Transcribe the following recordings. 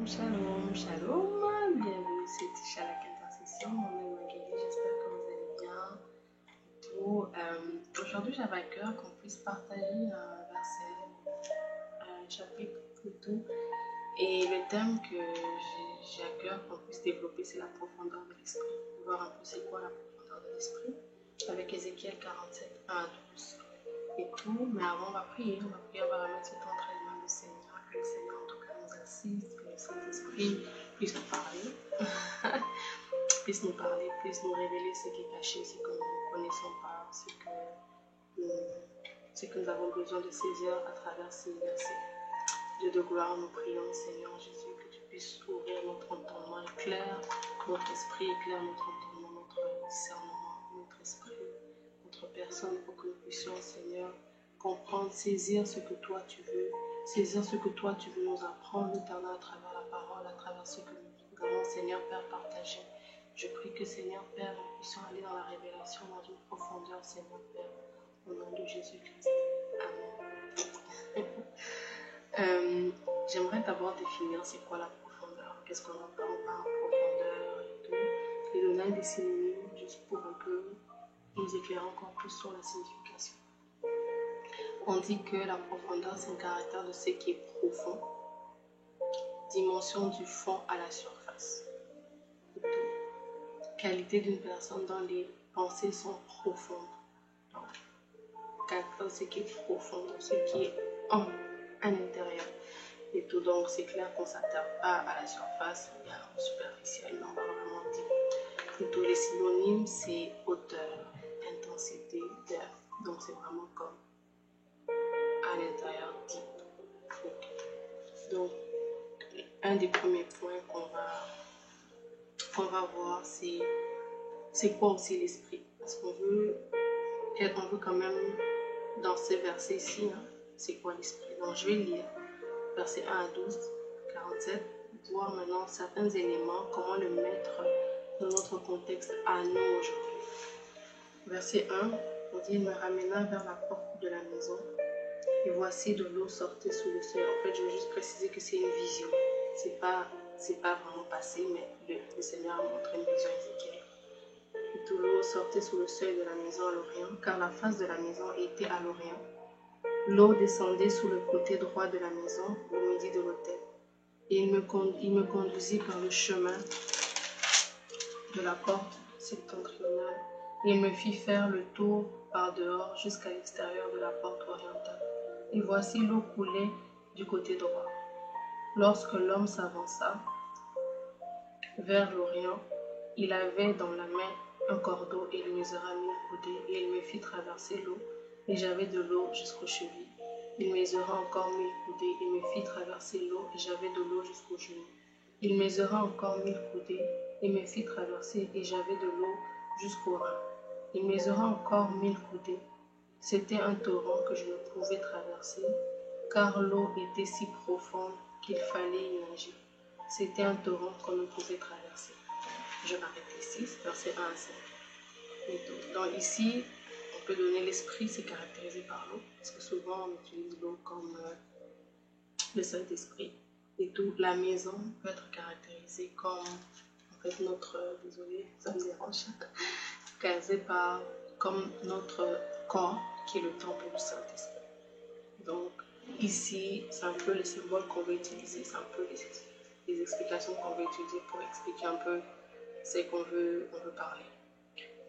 Shalom, shalom, bienvenue sur Tisha la Intercession, mon nom est Magali, j'espère que vous allez bien. Aujourd'hui j'avais à cœur qu'on puisse partager un verset, un chapitre plutôt, et le thème que j'ai à cœur qu'on puisse développer c'est la profondeur de l'esprit, voir un peu c'est quoi la profondeur de l'esprit, avec Ézéchiel 47, 1 à 12 et tout, mais avant on va prier, on va remettre ce temps entre les mains du Seigneur, que le Seigneur en tout cas nous assiste, que le Saint-Esprit puisse nous parler, puisse nous révéler ce qui est caché, ce que nous ne connaissons pas, ce que nous avons besoin de saisir à travers ces versets. Dieu de gloire, nous prions, Seigneur Jésus, que tu puisses ouvrir notre entendement, éclaire notre esprit, éclaire notre entendement, notre discernement, notre esprit, notre personne, pour que nous puissions, Seigneur, comprendre, saisir ce que toi tu veux, saisir ce que toi tu veux nous apprendre, notamment à travers la parole, à travers ce que nous avons, Seigneur Père, partagé. Je prie que, Seigneur Père, nous puissions aller dans la révélation, dans une profondeur, Seigneur Père, au nom de Jésus-Christ. Amen. J'aimerais d'abord définir c'est quoi la profondeur, qu'est-ce qu'on entend par profondeur et tout, et donner des synonymes juste pour un peu nous éclairer encore plus sur la signification. On dit que la profondeur c'est un caractère de ce qui est profond, dimension du fond à la surface. Qualité d'une personne dont les pensées sont profondes. Caractère de ce qui est profond, de ce qui est à l'intérieur. Et tout, donc c'est clair qu'on ne s'attarde pas à la surface, bien superficielle, mais on va vraiment dire. Et tous les synonymes, c'est hauteur, intensité, depth. Donc c'est vraiment comme à l'intérieur deep. Donc un des premiers points qu'on va voir, c'est quoi aussi l'esprit. Parce qu'on veut quand même, dans ces versets ici, c'est quoi l'esprit. Donc je vais lire versets 1 à 12, 47, voir maintenant certains éléments, comment le mettre dans notre contexte à nous aujourd'hui. Verset 1, on dit, il me ramena vers la porte de la maison, et voici de l'eau sortait sous le seuil. En fait, je veux juste préciser que c'est une vision. C'est pas vraiment passé, mais le Seigneur a montré une vision à Ézéchiel. Et tout l'eau sortait sous le seuil de la maison à l'Orient, car la face de la maison était à l'Orient. L'eau descendait sous le côté droit de la maison, au midi de l'autel. Et il me conduisit par le chemin de la porte septentrionale. Et il me fit faire le tour par dehors jusqu'à l'extérieur de la porte orientale. Et voici l'eau coulait du côté droit. Lorsque l'homme s'avança vers l'Orient, il avait dans la main un cordeau et il mesura 1000 coudées. Et il me fit traverser l'eau, et j'avais de l'eau jusqu'aux chevilles. Il mesura encore 1000 coudées et me fit traverser l'eau, et j'avais de l'eau jusqu'aux genoux. Il mesura encore 1000 coudées et me fit traverser, et j'avais de l'eau jusqu'aux reins. Il mesura encore 1000 coudées. C'était un torrent que je ne pouvais traverser, car l'eau était si profonde qu'il fallait y nager. C'était un torrent qu'on ne pouvait traverser. Je m'arrête ici, verset 1 à 5. Et tout. Donc ici, on peut donner l'esprit, c'est caractérisé par l'eau, parce que souvent on utilise l'eau comme le Saint-Esprit. Et tout, la maison peut être caractérisée comme, en fait, désolé, ça me dérange, caractérisée comme notre corps, qui est le temple du Saint-Esprit. Donc, ici, c'est un peu les symboles qu'on va utiliser, c'est un peu les explications qu'on va utiliser pour expliquer un peu ce qu'on veut parler.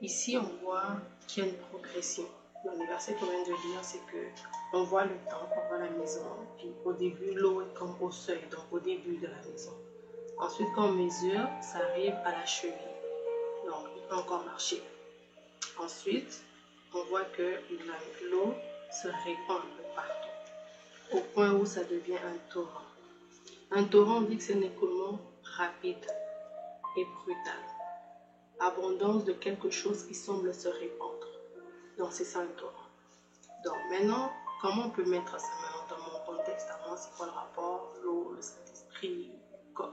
Ici, on voit qu'il y a une progression. Dans les versets qu'on vient de lire, c'est que on voit le temple, on voit la maison, puis au début, l'eau est comme au seuil, donc au début de la maison. Ensuite, quand on mesure, ça arrive à la cheville, donc il peut encore marcher. Ensuite, on voit que l'eau se répand un peu partout, au point où ça devient un torrent. Un torrent, on dit que c'est un écoulement rapide et brutal. Abondance de quelque chose qui semble se répandre. Donc c'est ça un torrent. Donc maintenant, comment on peut mettre ça maintenant dans mon contexte à moi? C'est quoi le rapport? L'eau, le Saint-Esprit,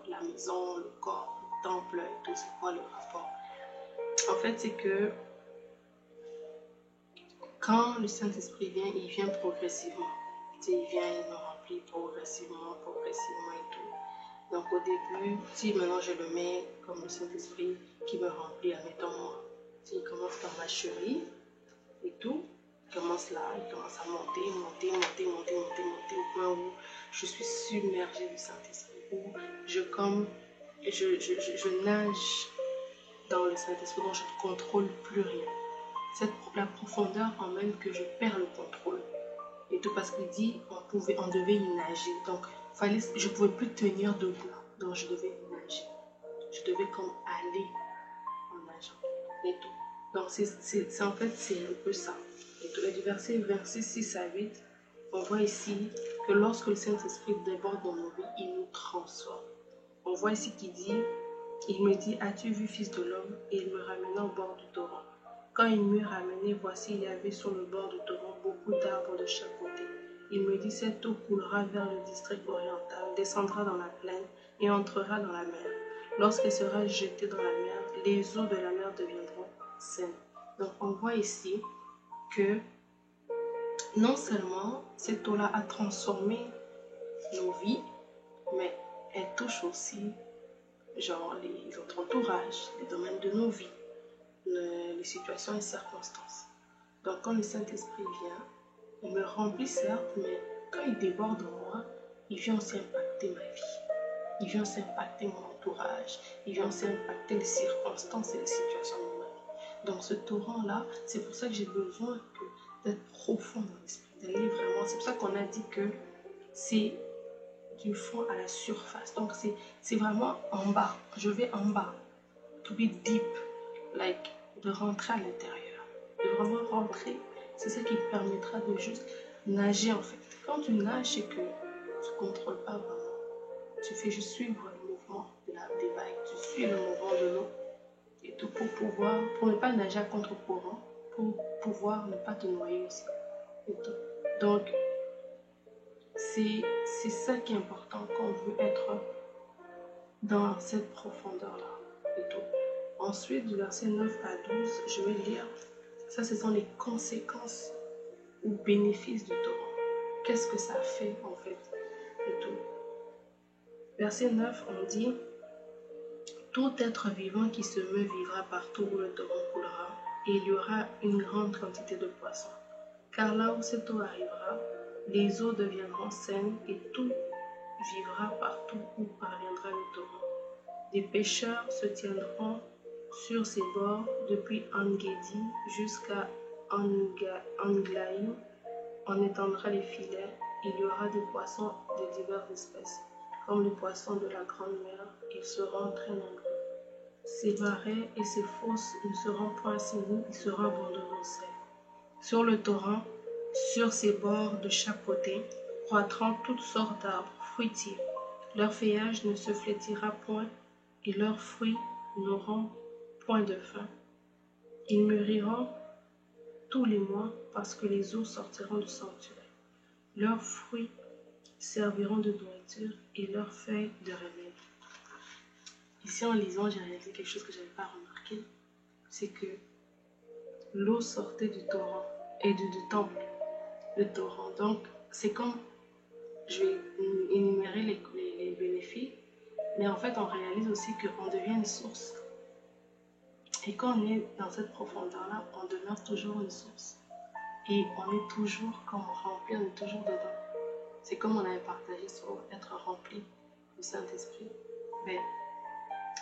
la maison, le corps, le temple et tout, c'est quoi le rapport? En fait, c'est que quand le Saint-Esprit vient, il vient progressivement. Il vient, il nous remplit progressivement et tout. Donc au début, si maintenant je le mets comme le Saint-Esprit qui me remplit, admettons moi, s'il commence par ma chérie et tout, il commence là, il commence à monter au point où je suis submergée du Saint-Esprit, où je nage dans le Saint-Esprit, dont je ne contrôle plus rien. La profondeur emmène que je perds le contrôle. Et tout parce qu'il dit on devait y nager. Donc, je ne pouvais plus tenir debout. Donc, je devais nager. Je devais comme aller en nageant. Et tout. Donc, en fait, c'est un peu ça. Et tout. Et du verset 6 à 8, on voit ici que lorsque le Saint-Esprit déborde dans nos vies, il nous transforme. On voit ici qu'il dit, il me dit, as-tu vu, fils de l'homme? Et il me ramena au bord du torrent. Quand il m'eut ramené, voici, il y avait sur le bord du torrent beaucoup d'arbres de chaque côté. Il me dit, cette eau coulera vers le district oriental, descendra dans la plaine et entrera dans la mer. Lorsqu'elle sera jetée dans la mer, les eaux de la mer deviendront saines. Donc on voit ici que non seulement cette eau-là a transformé nos vies, mais elle touche aussi genre notre entourage, les domaines de nos vies, les situations et circonstances. Donc quand le Saint-Esprit vient, il me remplit certes, mais quand il déborde en moi, il vient aussi impacter ma vie. Il vient aussi impacter mon entourage. Il vient aussi impacter les circonstances et les situations de ma vie. Donc ce torrent-là, c'est pour ça que j'ai besoin d'être profond dans l'esprit, d'aller vraiment. C'est pour ça qu'on a dit que c'est du fond à la surface. Donc c'est vraiment en bas. Je vais en bas. To be deep. Like, de rentrer à l'intérieur. De vraiment rentrer. C'est ça qui te permettra de juste nager en fait. Quand tu nages, c'est que tu ne contrôles pas vraiment. Tu fais juste suivre le mouvement des vagues. Tu suis le mouvement de l'eau. Et tout pour ne pas nager à contre-courant, pour pouvoir ne pas te noyer aussi. Et tout. Donc, c'est ça qui est important quand on veut être dans cette profondeur-là. Et tout. Ensuite, du verset 9 à 12, je vais lire. Ça, ce sont les conséquences ou bénéfices du torrent. Qu'est-ce que ça fait en fait et tout. Verset 9, on dit tout être vivant qui se meut vivra partout où le torrent coulera, et il y aura une grande quantité de poissons. Car là où cette eau arrivera, les eaux deviendront saines et tout vivra partout où parviendra le torrent. Des pêcheurs se tiendront sur ses bords depuis Engedi jusqu'à Anglaïm. On étendra les filets, il y aura des poissons de diverses espèces. Comme les poissons de la grande mer, ils seront très nombreux. Ces marais et ces fosses ne seront point assainis, ils seront abondants au sel. Sur le torrent, sur ses bords de chaque côté, croîtront toutes sortes d'arbres fruitiers. Leur feuillage ne se flétira point, et leurs fruits n'auront point de fin. Ils mûriront tous les mois parce que les eaux sortiront du sanctuaire. Leurs fruits serviront de nourriture et leurs feuilles de remède. Ici, en lisant, j'ai réalisé quelque chose que je n'avais pas remarqué. C'est que l'eau sortait du torrent et du temple. Le torrent. Donc, c'est comme, je vais énumérer les bénéfices, mais en fait, on réalise aussi qu'on devient une source. Et quand on est dans cette profondeur-là, on demeure toujours une source. Et on est toujours comme rempli, on est toujours dedans. C'est comme on avait partagé sur être rempli du Saint-Esprit. Mais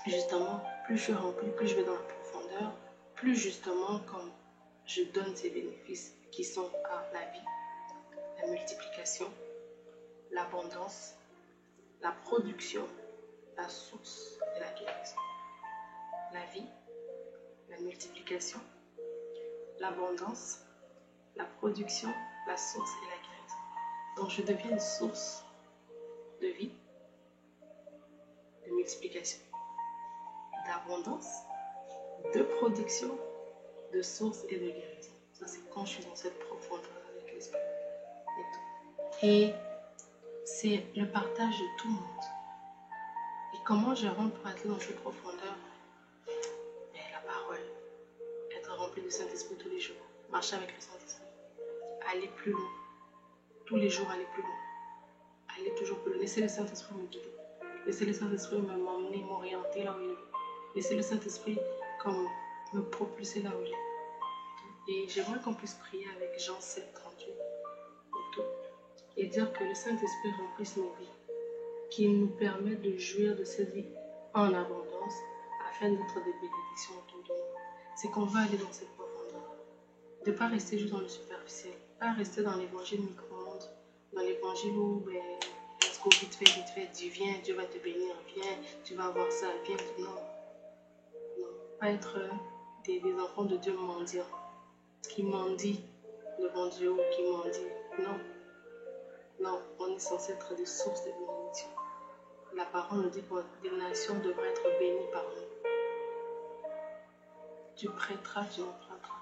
justement, plus je suis rempli, plus je vais dans la profondeur, plus justement comme je donne ces bénéfices qui sont à la vie, la multiplication, l'abondance, la production, la source et la guérison. La vie, la multiplication, l'abondance, la production, la source et la guérison. Donc je deviens une source de vie, de multiplication, d'abondance, de production, de source et de guérison. Ça c'est quand je suis dans cette profondeur avec l'esprit. Et c'est le partage de tout le monde. Et comment je rentre pour être dans cette profondeur? La parole. Être rempli du Saint-Esprit tous les jours. Marcher avec le Saint-Esprit. Aller plus loin. Tous les jours aller plus loin. Aller toujours plus loin. Laisser le Saint-Esprit me guider. Laissez le Saint-Esprit m'emmener, m'orienter là où il veut. Laissez le Saint-Esprit comme me propulser là où il est. Et j'aimerais qu'on puisse prier avec Jean 7, 38 et tout. Et dire que le Saint-Esprit remplisse nos vies. Qu'il nous permette de jouir de cette vie en abondance afin d'être des bénédictions autour de nous. C'est qu'on va aller dans cette profondeur. De ne pas rester juste dans le superficiel. Pas rester dans l'évangile micro-ondes. Dans l'évangile où, let's go, vite fait, dis viens, Dieu va te bénir, viens, tu vas avoir ça, viens. Non. Non. Pas être des enfants de Dieu mendiants. Qui mendient devant Dieu ou qui mendient. Non. Non, on est censé être des sources de bénédiction. La parole nous dit que des nations devraient être bénies par nous. Tu prêteras, tu n'emprunteras pas.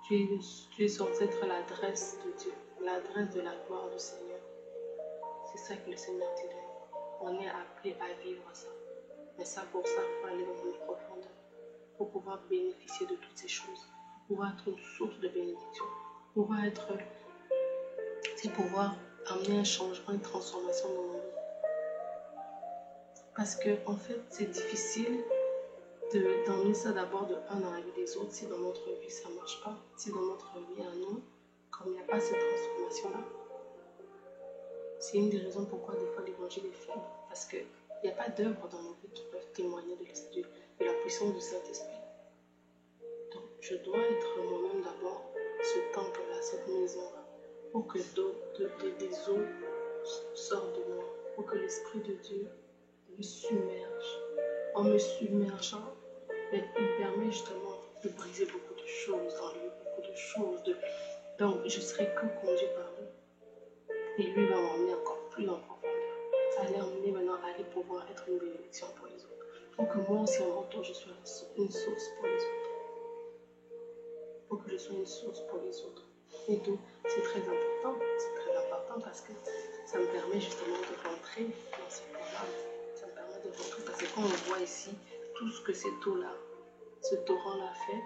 Tu es censé être l'adresse de Dieu, l'adresse de la gloire du Seigneur. C'est ça que le Seigneur dit. On est appelé à vivre ça. Mais ça, pour ça, il faut aller dans une profondeur. Pour pouvoir bénéficier de toutes ces choses. Pour pouvoir être une source de bénédiction. Pour pouvoir amener un changement, une transformation dans nos vies. Parce que, en fait, c'est difficile d'emmener ça d'abord de un dans la vie des autres. Si dans notre vie, ça ne marche pas. Si dans notre vie à nous, comme il n'y a pas cette transformation-là, c'est une des raisons pourquoi des fois l'évangile est faible. Parce qu'il n'y a pas d'œuvres dans nos vies qui peuvent témoigner de la puissance du Saint-Esprit. Donc, je dois être moi-même d'abord ce temple-là, cette maison-là, pour que des eaux sortent de moi, pour que l'Esprit de Dieu me submerge. En me submergeant, il permet justement de briser beaucoup de choses dans lui, beaucoup de choses. Donc, je serai que conduit par lui. Et lui va m'emmener encore plus en profondeur. Aller emmener maintenant, aller pouvoir être une bénédiction pour les autres. Pour que moi aussi, en mon tour, je sois une source pour les autres. Pour que je sois une source pour les autres. Et donc, c'est très important. C'est très important parce que ça me permet justement de rentrer dans ces programmes. Ça me permet de rentrer parce que quand on voit ici tout ce que cette eau-là, ce torrent-là fait,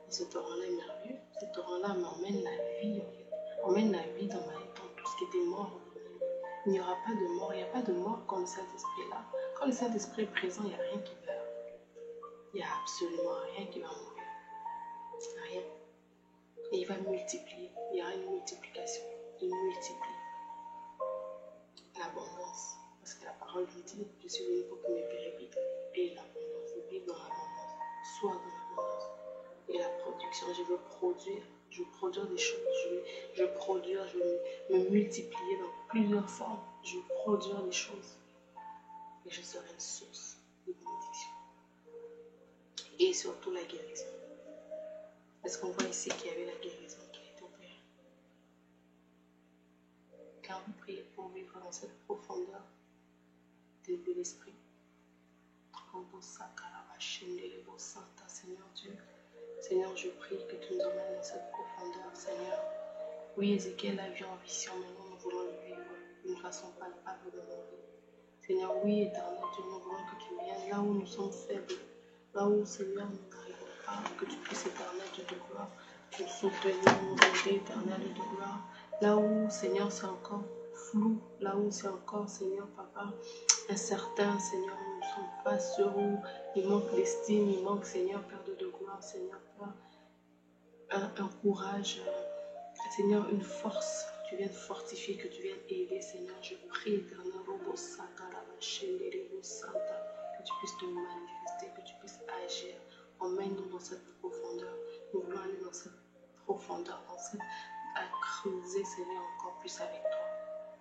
et ce torrent-là est merveilleux. Ce torrent-là m'emmène la vie, en fait. Emmène la vie dans tout ce qui était mort. Il n'y aura pas de mort. Il n'y a pas de mort quand le Saint-Esprit est là. Quand le Saint-Esprit est présent, il n'y a rien qui meurt. Il n'y a absolument rien qui va mourir. Rien. Et il va multiplier. Il y aura une multiplication. Il multiplie l'abondance. Parce que la parole nous dit, je suis venu pour que mes brebis aient l'abondance. Vivre dans l'abondance. Soit dans l'abondance. Et la production, je veux produire. Je veux produire des choses. Je veux me multiplier dans plusieurs formes. Je veux produire des choses. Et je serai une source de bénédiction. Et surtout la guérison. Est-ce qu'on voit ici qu'il y avait la guérison qui a été opérée? Quand vous priez pour vivre dans cette profondeur de l'esprit, Seigneur Dieu, Seigneur, je prie que tu nous emmènes dans cette profondeur, Seigneur. Oui, Ézéchiel a vu en vision, mais nous voulons le vivre d'une façon palpable dans nos vies. Seigneur, oui, éternel Dieu, nous voulons que tu viennes là où nous sommes faibles, là où, Seigneur, nous n'arrivons pas, que tu puisses, éternel Dieu de gloire, nous soutenir, nous aider, éternel Dieu de gloire. Là où, Seigneur, c'est encore flou, là où c'est encore, Seigneur, Papa, incertain, Seigneur, nous ne sommes pas sûrs, où il manque d'estime, il manque, Seigneur, Père de gloire, Seigneur, Père, un courage, Seigneur, une force, que tu viennes fortifier, que tu viennes aider, Seigneur. Je prie, éternel, que tu puisses te manifester, que tu puisses agir. Emmène-nous dans cette profondeur. Nous voulons aller dans cette profondeur, à creuser, Seigneur, encore plus avec toi.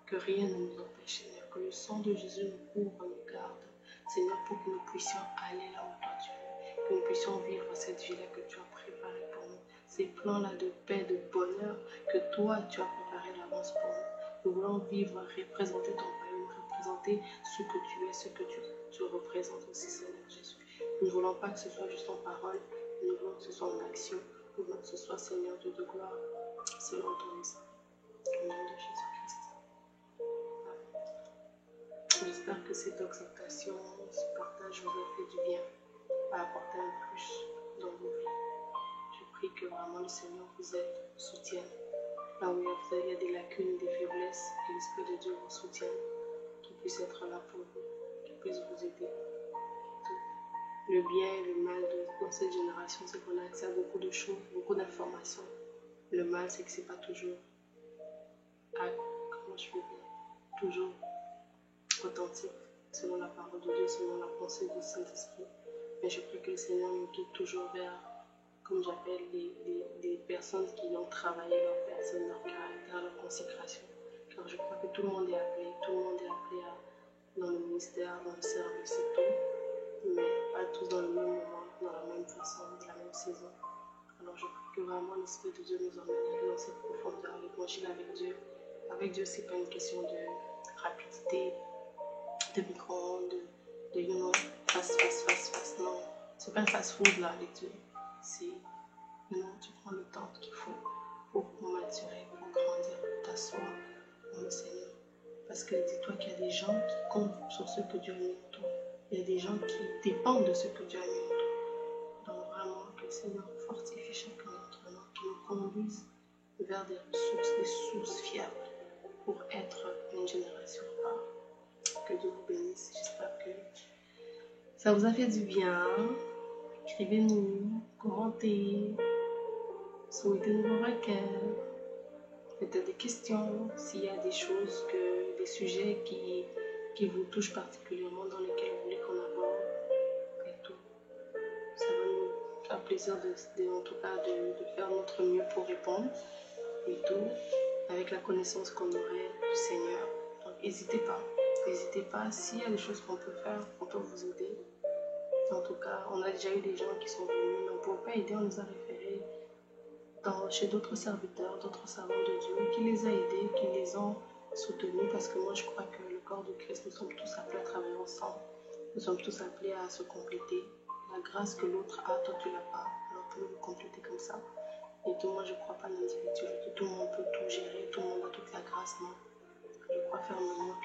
Que rien ne nous empêche, Seigneur. Que le sang de Jésus nous couvre, nous garde, Seigneur, pour que nous puissions aller là où toi tu veux. Que nous puissions vivre cette vie-là que tu as préparée pour nous. Ces plans-là de paix, de bonheur que toi tu as préparé d'avance pour nous. Nous voulons vivre, représenter ton royaume, représenter ce que tu es, ce que tu représentes aussi, Seigneur Jésus. Nous ne voulons pas que ce soit juste en parole, nous voulons que ce soit en action, nous voulons que ce soit, Seigneur Dieu de gloire, selon ton esprit. Au nom de Jésus-Christ. J'espère que cette exhortation, ce partage vous a fait du bien, a apporté un plus dans vos vies. Je prie que vraiment le Seigneur vous aide, vous soutienne. Là où il y a des lacunes, des faiblesses, que l'Esprit de Dieu vous soutienne. Qu'il puisse être là pour vous, qu'il puisse vous aider. Le bien et le mal dans cette génération, c'est qu'on a accès à beaucoup de choses, beaucoup d'informations. Le mal, c'est que c'est pas toujours, comment je peux dire, toujours authentique, selon la parole de Dieu, selon la pensée du Saint-Esprit. Mais je prie que le Seigneur nous guide toujours vers, comme j'appelle, des personnes qui ont travaillé leur personne, leur caractère, leur consécration. Car je crois que tout le monde est appelé, dans le ministère, dans le service et tout, mais pas tous dans le même moment, dans la même façon, dans la même saison. Alors je prie que vraiment l'Esprit de Dieu nous emmène dans cette profondeur, l'évangile avec Dieu. Avec Dieu, c'est pas une question de rapidité, de micro-ondes, de fast, non. C'est pas un fast-food là avec Dieu. C'est, non, tu prends le temps qu'il faut pour maturer, pour grandir, pour t'asseoir dans le Seigneur. Parce que dis-toi qu'il y a des gens qui comptent sur ce que Dieu a mis en toi. Il y a des gens qui dépendent de ce que Dieu a mis en toi. Donc vraiment, que le Seigneur fortifie chacun d'entre nous, qu'il nous conduise vers des sources fiables pour être une génération rare. Que Dieu vous bénisse. J'espère que ça vous a fait du bien. Écrivez-nous, commentez, souhaitez-nous vos requêtes, peut-être des questions, s'il y a des choses, des sujets qui vous touchent particulièrement, dans lesquels vous voulez qu'on aborde et tout. Ça va nous faire plaisir en tout cas de faire notre mieux pour répondre et tout, avec la connaissance qu'on aurait du Seigneur. Donc n'hésitez pas. N'hésitez pas, s'il y a des choses qu'on peut faire, on peut vous aider. En tout cas, on a déjà eu des gens qui sont venus, mais on ne pouvait pas aider, on les a référés chez d'autres serviteurs, d'autres servants de Dieu, qui les a aidés, qui les ont soutenus, parce que moi je crois que le corps de Christ, nous sommes tous appelés à travailler ensemble. Nous sommes tous appelés à se compléter. La grâce que l'autre a, toi tu l'as pas, alors on peut le compléter comme ça. Et tout, moi je ne crois pas à l'individualité, tout le monde peut tout gérer, tout le monde a toute la grâce, non. Je crois fermement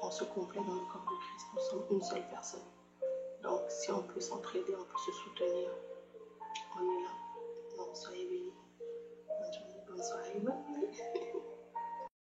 qu'on se complète dans le corps de Christ, nous sommes une seule personne. Donc si on peut s'entraider, on peut se soutenir.